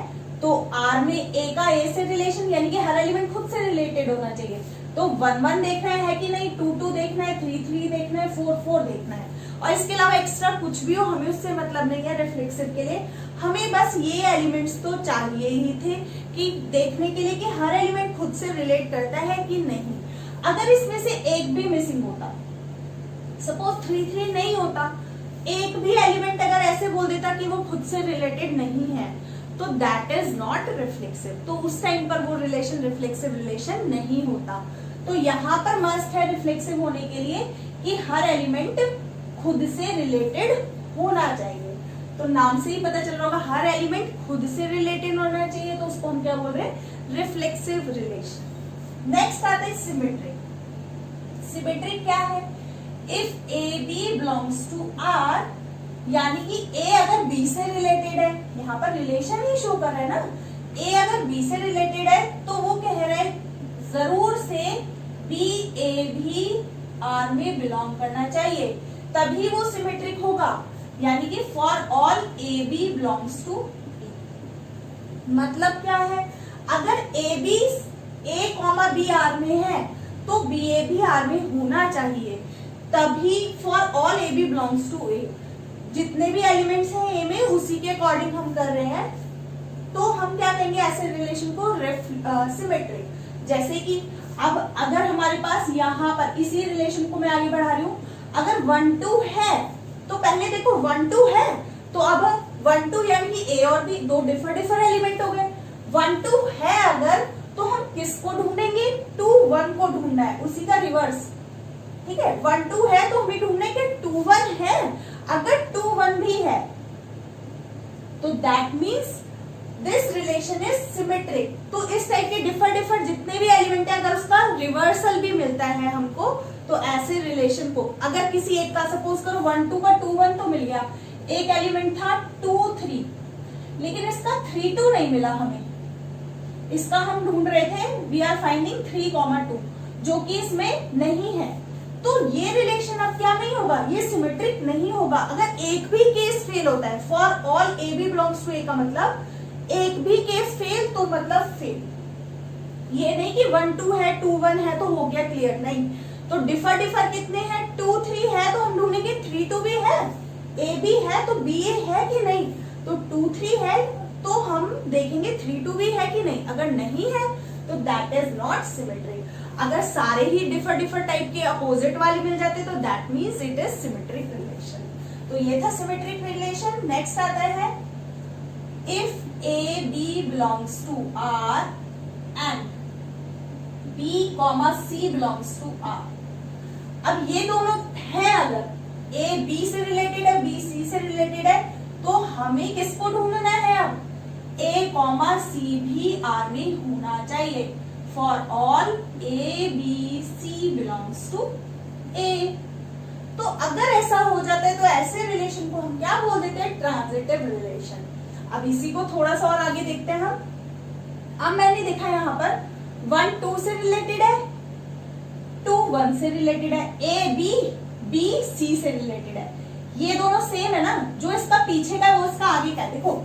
[SPEAKER 1] तो आर में ए का ए से रिलेशन, यानी कि हर एलिमेंट खुद से रिलेटेड होना चाहिए। तो 1 1 देखना है कि नहीं, 2 2 देखना है, 3 3 देखना है, 4 4 देखना है, और इसके अलावा एक्स्ट्रा कुछ भी हो, हमें उससे मतलब नहीं है। रिफ्लेक्सिव के लिए हमें बस ये एलिमेंट्स तो चाहिए ही थे कि देखने के लिए कि हर एलिमेंट खुद से रिलेट करता है कि नहीं। अगर इसमें से एक भी मिसिंग होता, सपोज 3 3 नहीं होता, एक भी एलिमेंट अगर ऐसे बोल देता कि वो खुद से रिलेटेड नहीं है, तो दैट इज नॉट रिफ्लेक्सिव। तो उस टाइम पर वो रिलेशन रिफ्लेक्सिव रिलेशन नहीं होता। तो यहाँ पर मस्ट है रिफ्लेक्सिव होने के लिए कि हर एलिमेंट खुद से रिलेटेड होना चाहिए। तो नाम से ही पता चल रहा होगा, हर एलिमेंट खुद से रिलेटेड होना चाहिए, तो उसको हम क्या बोल रहे हैं, रिफ्लेक्सिव रिलेशन। नेक्स्ट आता है सिमेट्रिक। सिमेट्रिक क्या है, if A B belongs to R, यानी कि ए अगर बी से रिलेटेड है, यहाँ पर रिलेशन ही शो कर रहा है ना, ए अगर बी से रिलेटेड है, तो वो कह रहा है जरूर से बी ए भी आर में बिलोंग करना चाहिए, तभी वो सिमेट्रिक होगा। यानी कि for all A B belongs to B, मतलब क्या है, अगर A B A comma B R में है, तो बी ए भी आर में होना चाहिए, तभी for all A B belongs to A. जितने भी एलिमेंट्स हैं ए में, उसी के अकॉर्डिंग हम कर रहे हैं, तो हम क्या कहेंगे ऐसे रिलेशन को, सिमेट्रिक। जैसे कि अब अगर हमारे पास यहाँ पर इसी रिलेशन को मैं आगे बढ़ा रही हूँ, अगर 1 2 है, तो पहले देखो 1 2 है, तो अब 1 2 यानी कि ए और बी दो डिफरेंट एलिमेंट हो गए। 1 2 है अगर, तो हम किसको ढूंढेंगे, 2 1 को ढूंढना है, उसी का रिवर्स। ठीक है, 1 2 है तो हमें ढूंढना है कि 2 1 है। अगर 2 1 भी है, तो that means this relation is symmetric. तो इस टाइप के डिफर जितने भी एलिमेंट है, अगर उसका रिवर्सल भी मिलता है हमको, तो ऐसे रिलेशन को, अगर किसी एक का सपोज करो 1 2 का 2 1 तो मिल गया, एक एलिमेंट था 2 3, लेकिन इसका 3 2 नहीं मिला हमें, इसका हम ढूंढ रहे थे, वी आर फाइंडिंग 3 2, जो कि इसमें नहीं है। तो ये रिलेशन अब क्या नहीं होगा, ये सिमेट्रिक नहीं होगा अगर एक भी केस फेल होता है। For all A B belongs to A का मतलब एक भी केस फेल तो मतलब फेल। ये नहीं कि 1 2 है 2 1 है तो हो गया क्लियर, नहीं। तो डिफर कितने हैं, 2 3 है तो हम ढूंढेंगे 3 2 भी है, ए बी है तो बी ए है कि नहीं, तो 2 3 है तो हम देखेंगे 3 2 भी है कि नहीं। अगर नहीं है तो दैट इज नॉट सिमेट्रिक। अगर सारे ही डिफर टाइप के अपोजिट वाले मिल जाते तो that means it is symmetric relation. तो ये था सिमेट्रिक रिलेशन। नेक्स्ट आता है if A B belongs to R and B comma C belongs to R. अब ये दोनों हैं, अगर ए बी से रिलेटेड है, बी सी से रिलेटेड है, तो हमें किसको ढूंढना है, अब ए कॉमा सी भी आर में होना चाहिए। For all A B C belongs to A. तो अगर ऐसा हो जाता है तो ऐसे रिलेशन को हम क्या बोल देते हैं, ट्रांजिटिव रिलेशन। अब इसी को थोड़ा सा और आगे देखते हैं हम। अब मैंने देखा यहाँ पर 1 2 से रिलेटेड है, 2 1 से रिलेटेड है, ए बी बी सी से रिलेटेड है। ये दोनों सेम है ना, जो इसका पीछे का है वो इसका आगे का है। देखो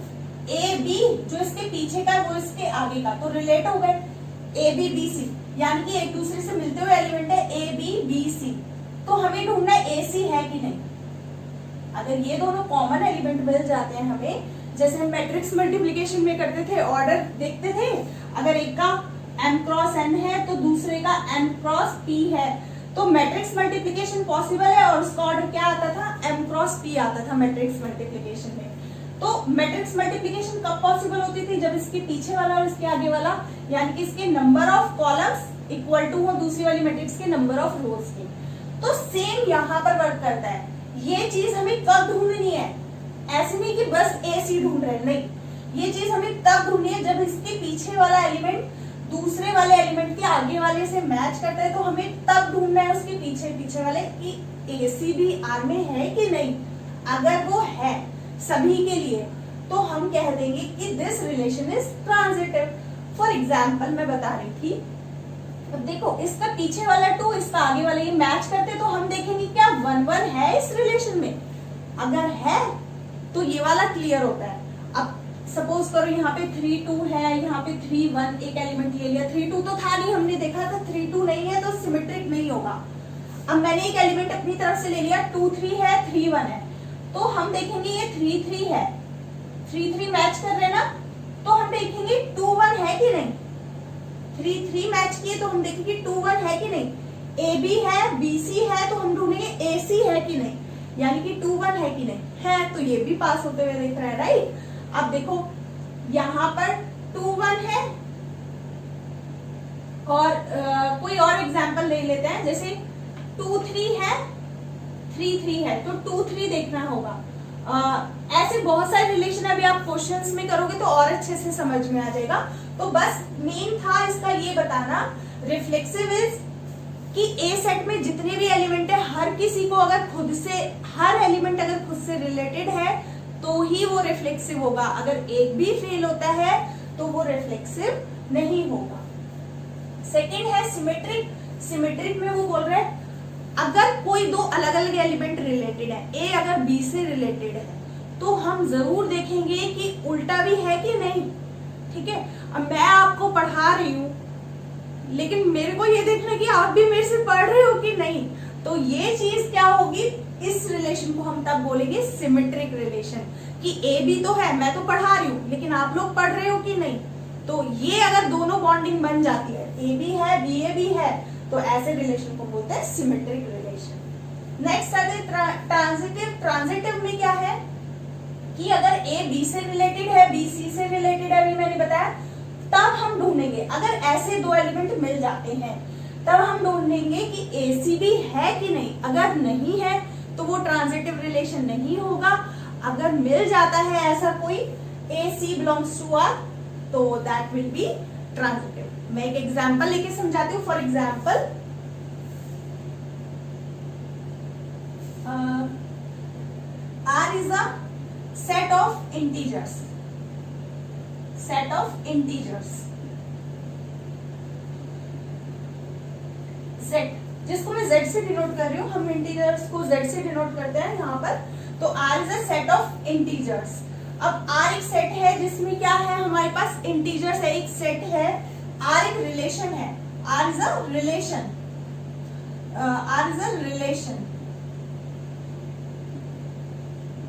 [SPEAKER 1] ए बी जो इसके पीछे का है वो इसके आगे का, तो रिलेट हो गए ए बी बी सी, यानी कि एक दूसरे से मिलते हुए एलिमेंट है ए बी बी सी। तो हमें ढूंढना है ए सी है कि नहीं। अगर ये दोनों कॉमन एलिमेंट मिल जाते हैं हमें, जैसे हम मैट्रिक्स मल्टीप्लिकेशन में करते थे, ऑर्डर देखते थे, अगर एक का m क्रॉस n है तो दूसरे का n क्रॉस p है, तो मैट्रिक्स मल्टीप्लिकेशन पॉसिबल है और उसका ऑर्डर क्या आता था, m क्रॉस p आता था मैट्रिक्स मल्टीप्लिकेशन में। तो मैट्रिक्स मल्टीप्लिकेशन कब पॉसिबल होती थी, जब इसके पीछे वाला और इसके आगे वाला, यानी कि इसके number of columns equal to हो दूसरी वाली मैट्रिक्स के नंबर ऑफ रोज के। तो सेम यहाँ पर वर्क करता है। ये चीज हमें कब ढूंढनी है, ऐसे नहीं कि बस ए सी ढूंढ रहे हैं, नहीं, ये चीज हमें तब ढूंढनी है जब इसके पीछे वाला एलिमेंट दूसरे वाले एलिमेंट के आगे वाले से मैच करता है। तो हमें तब ढूंढना है उसके पीछे वाले कि ए सी भी आर में है कि नहीं। अगर वो है सभी के लिए तो हम कह देंगे कि this relation is transitive. For example मैं बता रही थी, अब देखो इसका पीछे वाला 2 इसका आगे वाला ये मैच करते, तो हम देखेंगे क्या 1 1 है इस रिलेशन में। अगर है तो ये वाला क्लियर होता है। अब सपोज करो यहाँ पे 3 2 है, यहाँ पे 3 1 एक एलिमेंट ले लिया, 3 2 तो था नहीं, हमने देखा था 3 2 नहीं है तो सिमेट्रिक नहीं होगा। अब मैंने एक एलिमेंट अपनी तरफ से ले लिया, 2 3 है 3 1 है, तो हम देखेंगे ये 3 3 है, 3 3 मैच कर रहे ना, तो हम देखेंगे 2 1 है कि नहीं। 3 3 मैच किए तो हम देखेंगे 2 1 है कि नहीं। ए बी है बी सी है तो हम ढूंढेंगे ए सी है कि नहीं, यानी कि 2 1 है कि नहीं है, तो ये भी पास होते हुए दिख रहा है, राइट। अब देखो यहाँ पर 2 1 है और कोई और एग्जांपल ले लेते हैं, जैसे 2 3 है 3 3 है, तो 2 3 देखना होगा। ऐसे बहुत सारे रिलेशन अभी आप क्वेश्चंस में करोगे तो और अच्छे से समझ में आ जाएगा। तो बस मेन था इसका ये बताना, रिफ्लेक्सिव इज कि ए सेट में जितने भी एलिमेंट है हर किसी को अगर खुद से, हर एलिमेंट अगर खुद से रिलेटेड है तो ही वो रिफ्लेक्सिव होगा। अगर एक भी फेल होता है तो वो रिफ्लेक्सिव नहीं होगा। सेकंड है सिमेट्रिक। सिमेट्रिक में वो बोल रहे हैं अगर कोई दो अलग अलग एलिमेंट रिलेटेड है, ए अगर बी से रिलेटेड है तो हम जरूर देखेंगे कि उल्टा भी है कि नहीं, ठीक है। अब मैं आपको पढ़ा रही हूँ लेकिन मेरे को ये देखना कि आप भी मेरे से पढ़ रहे हो कि नहीं, तो ये चीज क्या होगी, इस रिलेशन को हम तब बोलेंगे सिमेट्रिक रिलेशन, कि ए बी तो है, मैं तो पढ़ा रही हूँ लेकिन आप लोग पढ़ रहे हो कि नहीं। तो ये अगर दोनों बॉन्डिंग बन जाती है, ए बी है बी ए भी है, तो ऐसे रिलेशन को बोलते हैं सिमेट्रिक रिलेशन। नेक्स्ट आते हैं ट्रांजिटिव। ट्रांजिटिव में क्या है कि अगर ए बी से रिलेटेड है, बी सी से रिलेटेड है, अभी मैंने बताया, तब हम ढूंढेंगे। अगर ऐसे दो एलिमेंट मिल जाते हैं तब हम ढूंढेंगे कि ए सी भी है कि नहीं। अगर नहीं है तो वो ट्रांजिटिव रिलेशन नहीं होगा। अगर मिल जाता है ऐसा कोई ए सी बिलोंग्स टू आर, तो दैट विल बी ट्रांजिटिव। मैं एक एग्जांपल लेके समझाती हूँ। For example R is a set of integers. Set of integers. Z जिसको मैं z से डिनोट कर रही हूँ, हम इंटीजर्स को z से डिनोट करते हैं यहाँ पर। तो r is a set of integers. अब r एक सेट है जिसमें क्या है, हमारे पास इंटीजर्स है, एक सेट है, r एक रिलेशन है, r is a relation, r is a relation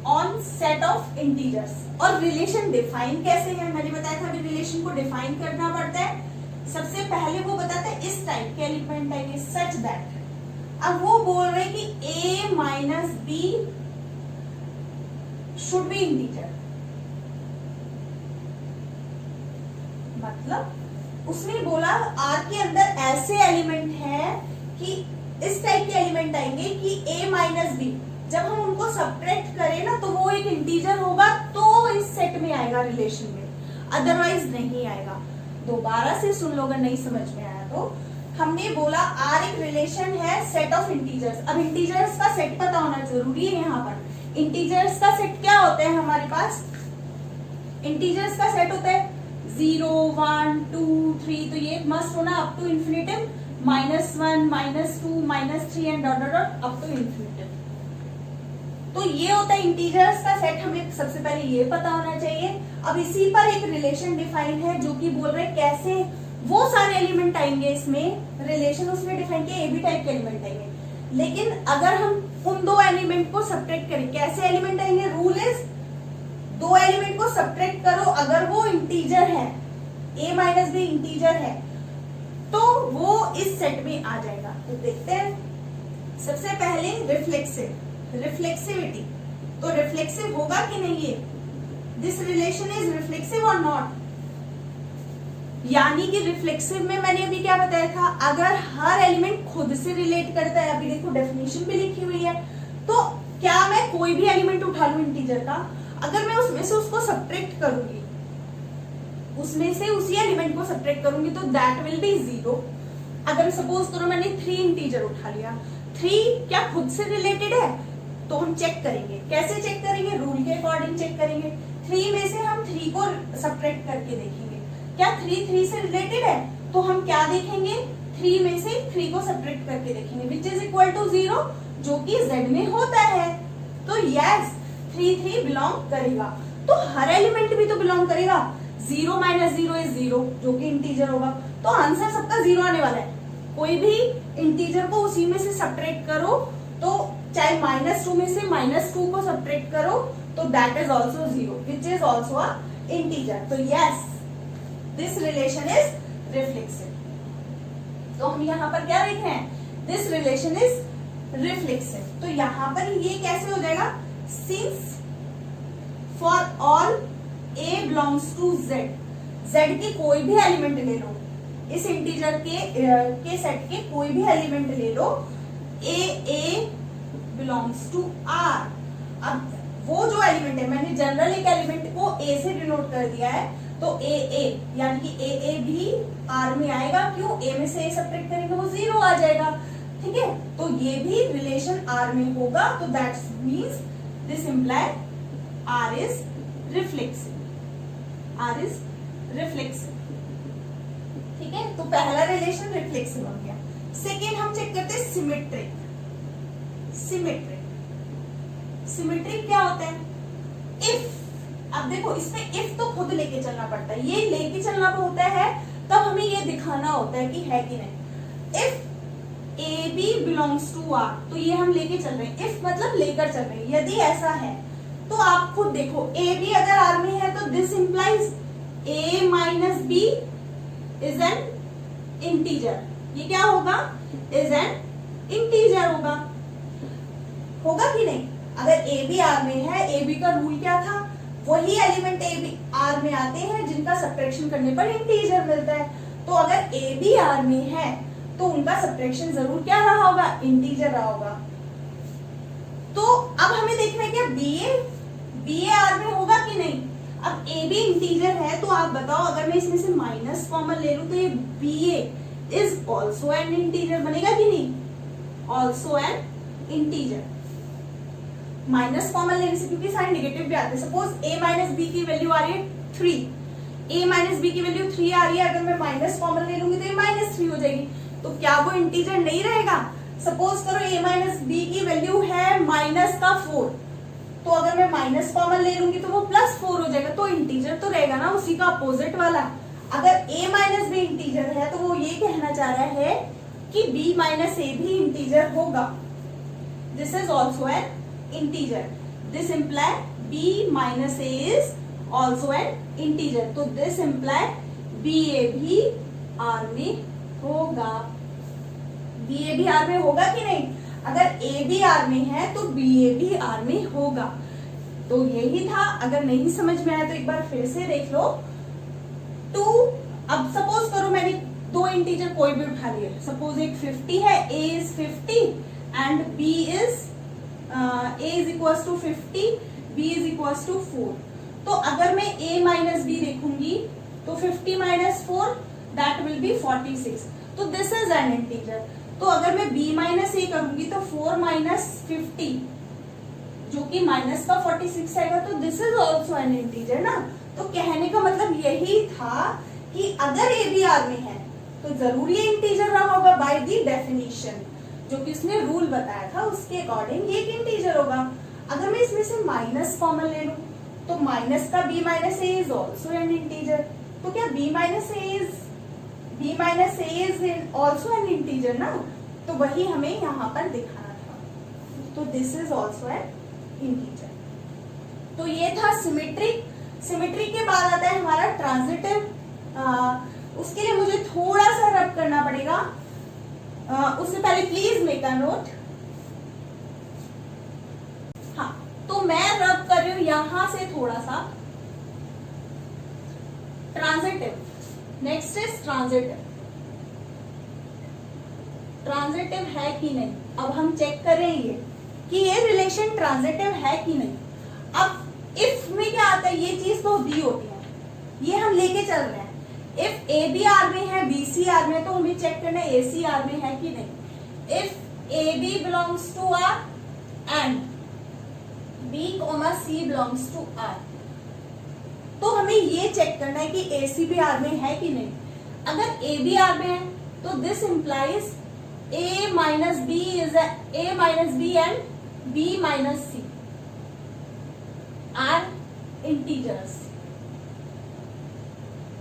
[SPEAKER 1] on set of integers. और रिलेशन डिफाइन कैसे है, मैंने बताया था अभी रिलेशन को डिफाइन करना पड़ता है। सबसे पहले वो बताता है इस टाइप के एलिमेंट आएंगे सच दैट। अब वो बोल रहे कि a minus B should be integer, मतलब उसने बोला R के अंदर ऐसे एलिमेंट है कि इस टाइप के एलिमेंट आएंगे कि a माइनस बी, जब हम उनको सब्ट्रैक्ट करें ना तो वो एक इंटीजर होगा तो इस सेट में आएगा रिलेशन में, अदरवाइज नहीं आएगा। दोबारा से सुन लो अगर नहीं समझ में आया तो। हमने बोला R एक रिलेशन है सेट ऑफ इंटीजर्स। अब इंटीजर्स का सेट पता होना जरूरी है यहाँ पर। इंटीजर्स का सेट क्या होता है हमारे पास, इंटीजर्स का सेट होता है 0, 1, 2, 3, तो ये मस्ट होना up to infinitive, -1, -2, -3 and dot dot dot up to infinitive. तो ये होता है इंटीजर्स का सेट, हमें सबसे पहले ये पता होना चाहिए। अब इसी पर एक रिलेशन डिफाइन है जो कि बोल रहे हैं कैसे वो सारे एलिमेंट आएंगे इसमें, रिलेशन उसमें डिफाइन किया, ए बी टाइप के एलिमेंट आएंगे। लेकिन अगर हम उन दो एलिमेंट को सब्ट्रैक्ट करें, कैसे एलिमेंट आएंगे, रूल इज दो एलिमेंट को सब्ट्रैक्ट करो, अगर वो इंटीजर है, a माइनस बी इंटीजर है, तो वो इस सेट में आ जाएगा। तो देखते हैं सबसे पहले रिफ्लेक्सिविटी। तो रिफ्लेक्सिव होगा कि नहीं ये, दिस रिलेशन इज रिफ्लेक्सिव और नॉट। यानी कि रिफ्लेक्सिव में मैंने अभी क्या बताया था, अगर हर एलिमेंट खुद से रिलेट करता है, अभी देखो डेफिनेशन भी लिखी हुई है, तो क्या मैं कोई भी एलिमेंट उठा लूं इंटीजर का, अगर मैं उसमें से उसको सब्ट्रैक्ट करूंगी, उसमें से उसी एलिमेंट को सब्ट्रैक्ट करूंगी तो दैट विल बी 0। अगर सपोज करो मैंने 3 इंटीजर उठा लिया, 3 क्या खुद से रिलेटेड है, तो हम चेक करेंगे। कैसे चेक करेंगे, रूल के अकॉर्डिंग चेक करेंगे। 3 में से हम 3 को सब्ट्रैक्ट करके देखेंगे, क्या 3 3 से रिलेटेड है, तो हम क्या देखेंगे, 3 में से 3 को सब्ट्रैक्ट करके देखेंगे, विच इज इक्वल टू 0, जो कि z में होता है। तो यस 3 3 बिलोंग करेगा, तो हर एलिमेंट भी तो बिलोंग करेगा। 0 माइनस 0 इज 0, जो कि इंटीजर होगा, तो आंसर सबका 0 आने वाला है। कोई भी इंटीजर को उसी में से सब्ट्रैक्ट करो, तो चाहे -2 में से -2 को सब्ट्रैक्ट करो, तो that is also 0, which is also a integer. तो yes this relation is reflexive. तो हम यहाँ पर क्या देख रहे हैं, दिस रिलेशन इज रिफ्लेक्सिव। तो यहाँ पर ये कैसे हो जाएगा, since for all a belongs to z, z की कोई भी एलिमेंट ले लो, इस इंटीजर के सेट के कोई भी एलिमेंट ले लो, a बिलोंग्स टू r। अब वो जो एलिमेंट है, मैंने जनरल एक एलिमेंट को a से डिनोट कर दिया है, तो a यानी कि a भी r में आएगा। क्यों, a में से a सब्ट्रैक्ट करेंगे वो 0 आ जाएगा, ठीक है। तो ये भी रिलेशन r में होगा, तो that means this imply r is reflexive, r is reflexive, ठीक है। तो पहला रिलेशन रिफ्लेक्सिव हो गया। सेकेंड हम चेक करते हैं सिमेट्रिक। सिमेट्रिक क्या होता है, इफ, अब देखो इसमें इफ तो खुद लेके चलना पड़ता है, ये लेके चलना होता है, तब हमें ये दिखाना होता है कि है कि नहीं। If A B belongs to R, तो ये हम लेके चल रहे हैं, इफ मतलब लेकर चल रहे हैं। यदि ऐसा है तो आप खुद देखो, ए बी अगर आर में है तो this implies A minus B is an integer. ये क्या होगा, इज एन इंटीजर होगा कि नहीं। अगर ए बी आर में है, ए बी का रूल क्या था, वही एलिमेंट ए बी आर में आते हैं जिनका सब्ट्रैक्शन करने पर इंटीजर मिलता है। तो अगर ए बी आर में है तो उनका सब्ट्रैक्शन जरूर क्या रहा होगा, इंटीजर रहा होगा। तो अब हमें देखना है कि बी ए आर में होगा कि नहीं। अब ए बी इंटीजर है, तो आप बताओ, अगर मैं इसमें से माइनस कॉमन ले लूं तो ये B A is also an integer बनेगा कि नहीं, also an integer. Minus common लेने से, क्योंकि साइन नेगेटिव भी आते हैं। सपोज a माइनस बी की वैल्यू आ रही है 3, a माइनस बी की वैल्यू 3 आ रही है, अगर मैं माइनस कॉमन ले लूंगी तो ये -3 हो जाएगी, तो क्या वो इंटीजर नहीं रहेगा, सपोज करो a माइनस बी की वैल्यू है माइनस का 4, तो अगर मैं माइनस कॉमन ले लूंगी तो वो प्लस 4 हो जाएगा, तो इंटीजर तो रहेगा ना उसी का अपोजिट वाला। अगर a माइनस बी इंटीजर है तो वो ये कहना चाह रहा है कि b माइनस a भी इंटीजर होगा। This is also an integer, this imply b minus a is also an integer, तो दिस इम्प्लाई ba भी r में होगा। ba भी r में होगा कि नहीं? अगर a भी r में है तो ba भी r में होगा। तो यही था, अगर नहीं समझ में आया तो एक बार फिर से देख लो। 2, अब सपोज करो मैंने दो इंटीजर कोई भी उठा लिए, सपोज एक 50 है, a is 50 and b is a is equals to 50, b is equals to 4। तो अगर मैं a माइनस b देखूंगी तो 50 माइनस 4 दैट विल बी 46, तो दिस इज एन इंटीजर। तो अगर मैं b माइनस a करूंगी तो 4 माइनस 50 जो कि माइनस का 46 आएगा, तो this is also an integer ना। तो कहने का मतलब यही था कि अगर a भी r में है तो जरूरी इंटीजर रहा होगा बाय द डेफिनेशन, जो कि उसने रूल बताया था उसके अकॉर्डिंग एक इंटीजर होगा। अगर मैं इसमें से माइनस कॉमन ले लूं तो माइनस का b minus a is also an integer, तो क्या b minus a is also an integer ना। तो वही हमें यहाँ पर दिखाना था, तो this is also an integer. तो ये था सिमेट्रिक। सिमेट्रिक के बाद आता है हमारा ट्रांजिटिव। उसके लिए मुझे थोड़ा सा रब करना पड़ेगा, उससे पहले प्लीज मेक अ नोट। हाँ, तो मैं रब कर रही हूं यहां से थोड़ा सा। Transitive, next is transitive. Transitive है कि नहीं, अब हम चेक करेंगे कि ये रिलेशन ट्रांजिटिव है कि नहीं। अब इफ में क्या आता है, ये चीज तो दी होती है, ये हम लेके चल रहे हैं। इफ ए बी आर में है, बी सी आर में, तो हमें चेक करना है ए सी आर में है कि नहीं। If A B belongs to R and B comma C belongs to R, तो हमें ये चेक करना है कि ए सी भी आर में है कि नहीं। अगर ए बी आर में है तो this implies a minus b is a minus b and b minus c are integers,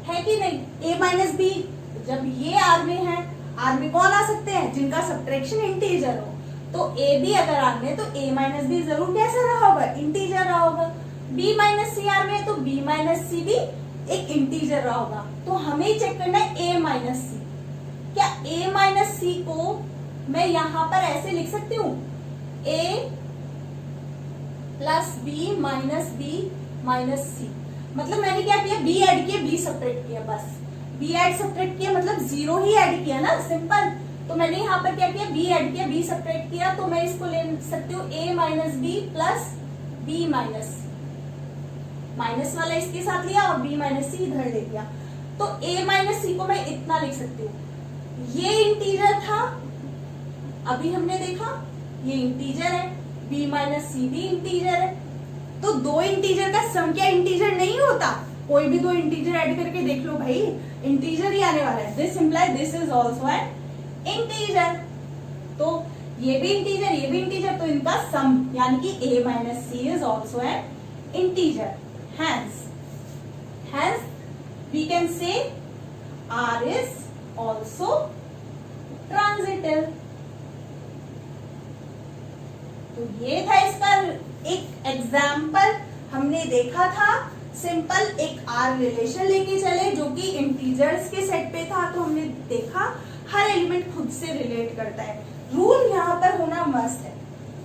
[SPEAKER 1] है कि नहीं। a minus b जब ये r में है, r में कौन आ सकते हैं जिनका सब्ट्रैक्शन इंटीजर हो, तो a b अगर r में तो a minus b जरूर कैसा रहा होगा, इंटीजर रहा होगा। b minus c r में तो b minus c भी एक इंटीजर रहा होगा। तो हमें चेक करना है a minus c। क्या a माइनस सी को मैं यहां पर ऐसे लिख सकती हूँ, a प्लस बी माइनस सी। मतलब मैंने क्या किया, b ऐड किया, b सब्ट्रैक्ट किया, बस b ऐड सब्ट्रैक्ट किया, मतलब जीरो ही ऐड किया ना, सिंपल। तो मैंने यहाँ पर क्या किया, b ऐड किया, b सब्ट्रैक्ट किया, तो मैं इसको ले सकती हूँ a minus B plus B minus वाला इसके साथ लिया और b माइनस सी इधर ले लिया। तो a माइनस सी को मैं इतना लिख सकती हूँ। ये इंटीजर था, अभी हमने देखा ये इंटीजर है, b माइनस सी भी इंटीजर है। तो दो इंटीजर का सम क्या इंटीजर नहीं होता? कोई भी दो इंटीजर ऐड करके देख लो भाई, इंटीजर ही आने वाला है। This imply this is also an integer. तो ये भी इंटीजर, ये भी इंटीजर, तो इनका सम यानी कि a minus C is also an integer. Hence we can say R is also transitive। तो ये था इसका एक एग्जाम्पल, हमने देखा था सिंपल एक R रिलेशन लेके चले जो कि इंटीजर्स के सेट पे था। तो हमने देखा हर एलिमेंट खुद से रिलेट करता है। रूल यहाँ पर होना मस्ट है।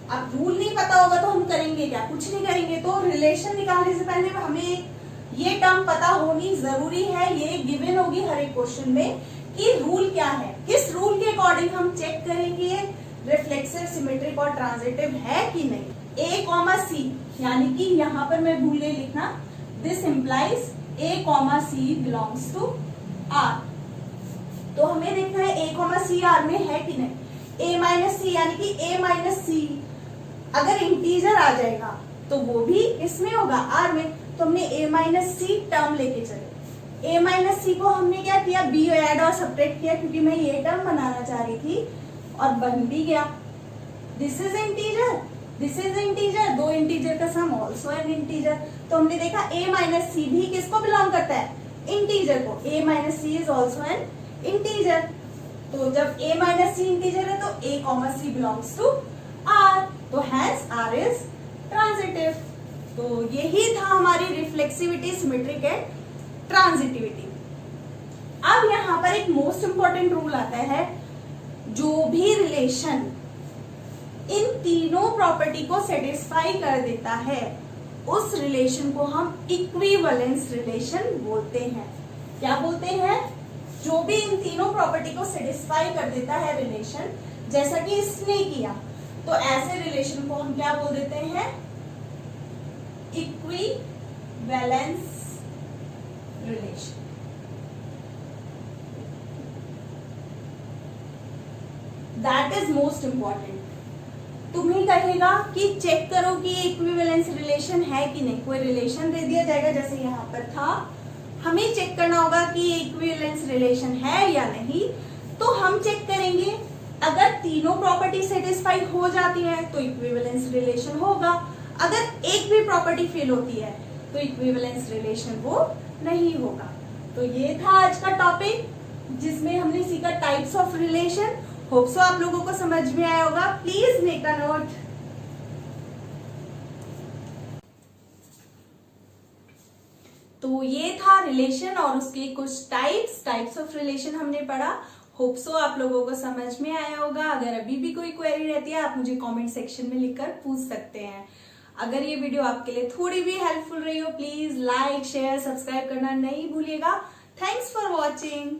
[SPEAKER 1] अब रूल नहीं पता होगा तो हम करेंगे क्या, कुछ नहीं करेंगे। तो रिलेशन निकालने से पहले हमें ये टर्म पता होनी जरूरी है, ये गिवन होगी हर एक क्वेश्चन में कि रूल क्या है, किस रूल के अकॉर्डिंग हम चेक करेंगे रिफ्लेक्सिव, सिमेट्रिक और ट्रांजिटिव है कि नहीं। a कॉमा सी, यानी कि यहाँ पर मैं भूल गई लिखना, this implies a comma C belongs to r। तो हमें देखना है a कॉमा सी r में है कि नहीं। a माइनस सी यानी कि a माइनस सी अगर इंटीजर आ जाएगा तो वो भी इसमें होगा r में। तो हमने a माइनस सी टर्म लेके चले। a माइनस सी को हमने क्या किया, b ऐड और सब्ट्रैक्ट किया, क्योंकि मैं ये टर्म बनाना चाह रही थी। और बन भी गया। This is integer, this is integer, दो इंटीजर का सम ऑल्सो एन इंटीजर। तो हमने देखा a माइनस सी भी किसको बिलोंग करता है, इंटीजर को। a minus C is also an integer. तो जब a माइनस सी इंटीजर है तो a comma C belongs to r, तो हैंस r इज ट्रांजिटिव। तो यही था हमारी रिफ्लेक्सिविटी, सिमेट्रिक एंड ट्रांजिटिविटी। अब यहां पर एक मोस्ट इंपॉर्टेंट रूल आता है, जो भी रिलेशन इन तीनों प्रॉपर्टी को सेटिस्फाई कर देता है उस रिलेशन को हम इक्विवेलेंस रिलेशन बोलते हैं। क्या बोलते हैं, जो भी इन तीनों प्रॉपर्टी को सेटिस्फाई कर देता है रिलेशन, जैसा कि इसने किया, तो ऐसे रिलेशन को हम क्या बोल देते हैं, equivalence relation. That is most important. तुम्हें कहेगा कि चेक करो कि इक्विवेलेंस रिलेशन है कि नहीं। कोई रिलेशन दे दिया जाएगा जैसे यहाँ पर था, हमें चेक करना होगा कि इक्विवेलेंस रिलेशन है या नहीं। तो हम चेक करेंगे, अगर तीनों प्रॉपर्टी सेटिस्फाई हो जाती है तो इक्विवेलेंस रिलेशन होगा, अगर एक भी प्रॉपर्टी फेल होती है तो इक्विवेलेंस रिलेशन वो नहीं होगा। तो ये था आज का टॉपिक, जिसमें हमने सीखा types of relation. Hope so आप लोगों को समझ में आया होगा। Please make a note. तो ये था रिलेशन और उसके कुछ टाइप्स ऑफ रिलेशन हमने पढ़ा। होप सो आप लोगों को समझ में आया होगा। अगर अभी भी कोई क्वेरी रहती है आप मुझे कमेंट सेक्शन में लिखकर पूछ सकते हैं। अगर ये वीडियो आपके लिए थोड़ी भी हेल्पफुल रही हो, प्लीज लाइक शेयर सब्सक्राइब करना नहीं भूलिएगा। Thanks for watching.